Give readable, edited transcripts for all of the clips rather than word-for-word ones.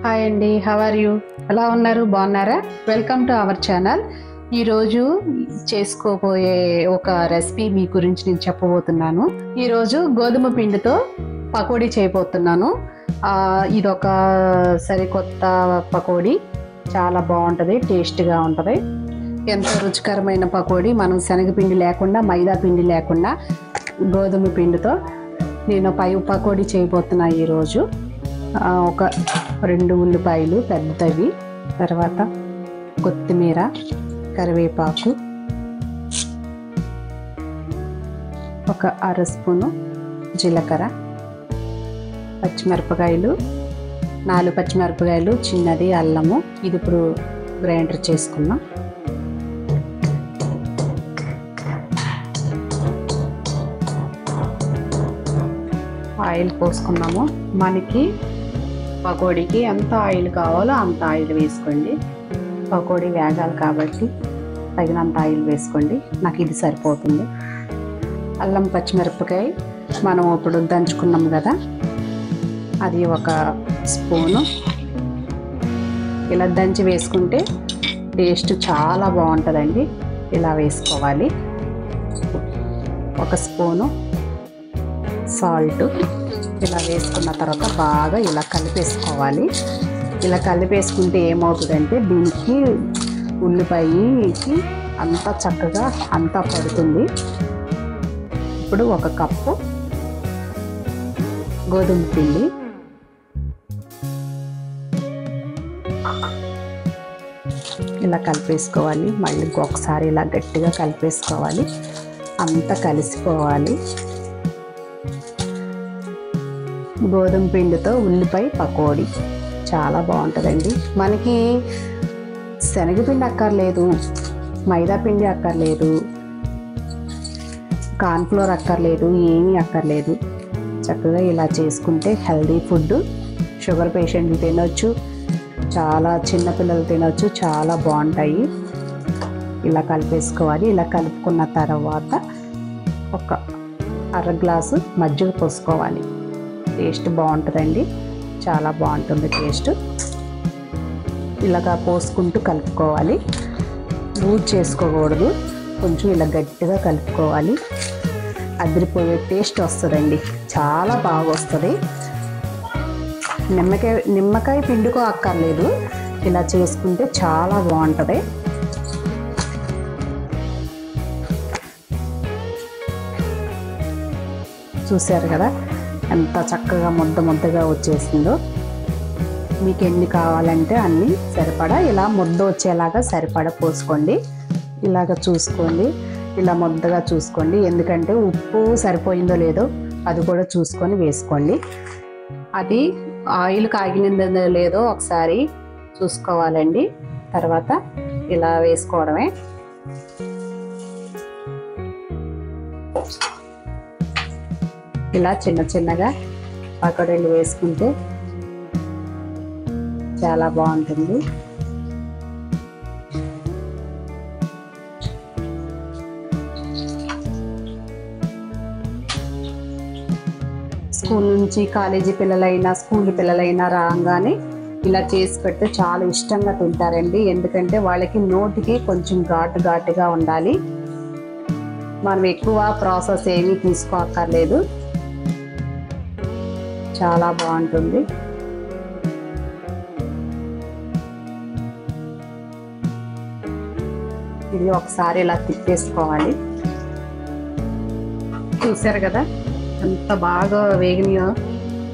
Hi అండి, how are you? ఎలా ఉన్నారు? బాగున్నారా? Welcome to our channel. ఈరోజు చేసుకోబోయే ఒక రెసిపీ మీ గురించి నేను చెప్పబోతున్నాను. ఈరోజు గోధుమ పిండితో పకోడీ చేయబోతున్నాను. ఇదొక సరికొత్త పకోడీ, చాలా బాగుంటుంది, టేస్ట్గా ఉంటుంది. ఎంతో రుచికరమైన పకోడీ. మనం శనగపిండి లేకుండా, మైదా పిండి లేకుండా గోధుమ పిండితో నేను పకోడీ చేయబోతున్నా. ఈరోజు ఒక 2 ఉల్లిపాయలు పెద్దవి, తర్వాత కొత్తిమీర, కరివేపాకు, ఒక 1/2 స్పూను జీలకర్ర, పచ్చిమిరపకాయలు, 4 పచ్చిమిరపకాయలు, చిన్నది అల్లము. ఇది ఇప్పుడు గ్రైండర్ చేసుకున్నాం. ఆయిల్ పోసుకున్నాము. మనకి పకోడీకి ఎంత ఆయిల్ కావాలో అంత ఆయిల్ వేసుకోండి. పకోడీ వేగాలి కాబట్టి తగినంత ఆయిల్ వేసుకోండి. నాకు ఇది సరిపోతుంది. అల్లం పచ్చిమిరపకాయ మనం ఇప్పుడు దంచుకున్నాం కదా, అది 1 స్పూను. ఇలా దంచి వేసుకుంటే టేస్ట్ చాలా బాగుంటుందండి. ఇలా వేసుకోవాలి. 1 స్పూను సాల్ట్. ఇలా వేసుకున్న తర్వాత బాగా ఇలా కలిపేసుకోవాలి. ఇలా కలిపేసుకుంటే ఏమవుతుందంటే దీనికి ఉల్లిపాయకి అంతా చక్కగా అంతా పడుతుంది. ఇప్పుడు 1 కప్పు గోధుమ పిండి, ఇలా కలిపేసుకోవాలి. మళ్ళీ ఒకసారి ఇలా గట్టిగా కలిపేసుకోవాలి. అంతా కలిసిపోవాలి. గోధుమ పిండితో ఉల్లిపాయ పకోడీ చాలా బాగుంటుందండి. మనకి శనగపిండి అక్కర్లేదు, మైదా పిండి అక్కర్లేదు, కార్న్ఫ్లోర్ అక్కర్లేదు, ఏమీ అక్కర్లేదు. చక్కగా ఇలా చేసుకుంటే హెల్దీ ఫుడ్. షుగర్ పేషెంట్లు తినొచ్చు, చాలా చిన్నపిల్లలు తినొచ్చు, చాలా బాగుంటాయి. ఇలా కలిపేసుకోవాలి. ఇలా కలుపుకున్న తర్వాత ఒక 1/2 గ్లాసు మజ్జిగ పోసుకోవాలి. టేస్ట్ బాగుంటుందండి, చాలా బాగుంటుంది టేస్ట్. ఇలాగా పోసుకుంటూ కలుపుకోవాలి. లూజ్ చేసుకోకూడదు, కొంచెం ఇలా గట్టిగా కలుపుకోవాలి. అదిరిపోయే టేస్ట్ వస్తుందండి, చాలా బాగా వస్తుంది. నిమ్మకాయ పిండుకో అక్కర్లేదు, ఇలా చేసుకుంటే చాలా బాగుంటుంది. చూసారు కదా ఎంత చక్కగా ముద్దగా వచ్చేసిందో. మీకు ఎన్ని కావాలంటే అన్ని సరిపడా ఇలా ముద్ద వచ్చేలాగా సరిపడా పోసుకోండి. ఇలాగ చూసుకోండి, ఇలా ముద్దగా చూసుకోండి. ఎందుకంటే ఉప్పు సరిపోయిందో లేదో అది కూడా చూసుకొని వేసుకోండి. అది ఆయిల్ కాగినందో లేదో ఒకసారి చూసుకోవాలండి. తర్వాత ఇలా వేసుకోవడమే. ఇలా చిన్నగా పకోడీలు వేసుకుంటే చాలా బాగుంటుంది. స్కూల్ నుంచి కాలేజీ పిల్లలైనా స్కూల్ పిల్లలైనా రాగానే ఇలా చేసి పెడితే చాలా ఇష్టంగా తింటారండి. ఎందుకంటే వాళ్ళకి నోటికి కొంచెం ఘాటుగా ఉండాలి. మనం ఎక్కువ ప్రాసెస్ ఏమీ తీసుకోక్కర్లేదు, చాలా బాగుంటుంది. ఇది ఒకసారి ఇలా తిప్పేసుకోవాలి. చూసారు కదా ఎంత బాగా వేగినాయో.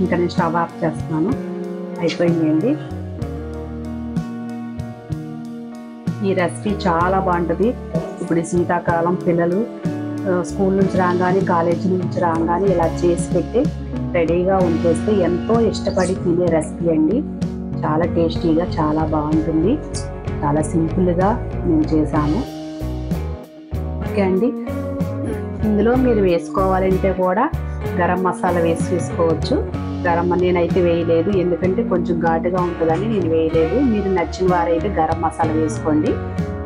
ఇంకా నేను స్టవ్ ఆఫ్ చేస్తున్నాను. అయిపోయిందండి. ఈ రెసిపీ చాలా బాగుంటుంది. ఇప్పుడు శీతాకాలం పిల్లలు స్కూల్ నుంచి రాగానే, కాలేజీ నుంచి రాగానే ఇలా చేసి పెట్టి రెడీగా ఉంచేస్తే ఎంతో ఇష్టపడి తినే రెసిపీ అండి. చాలా టేస్టీగా, చాలా బాగుంటుంది. చాలా సింపుల్గా నేను చేశాను. ఓకే అండి. ఇందులో మీరు వేసుకోవాలంటే కూడా గరం మసాలా వేసుకోవచ్చు. నేనైతే వేయలేదు, ఎందుకంటే కొంచెం ఘాటుగా ఉంటుందని నేను వేయలేదు. మీరు నచ్చిన వారైతే గరం మసాలా వేసుకోండి.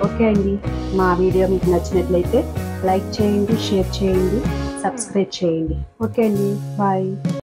ఓకే అండి. మా వీడియో మీకు నచ్చినట్లయితే లైక్ చేయండి, షేర్ చేయండి, సబ్స్క్రైబ్ చేయండి. ఓకే అండి, బాయ్.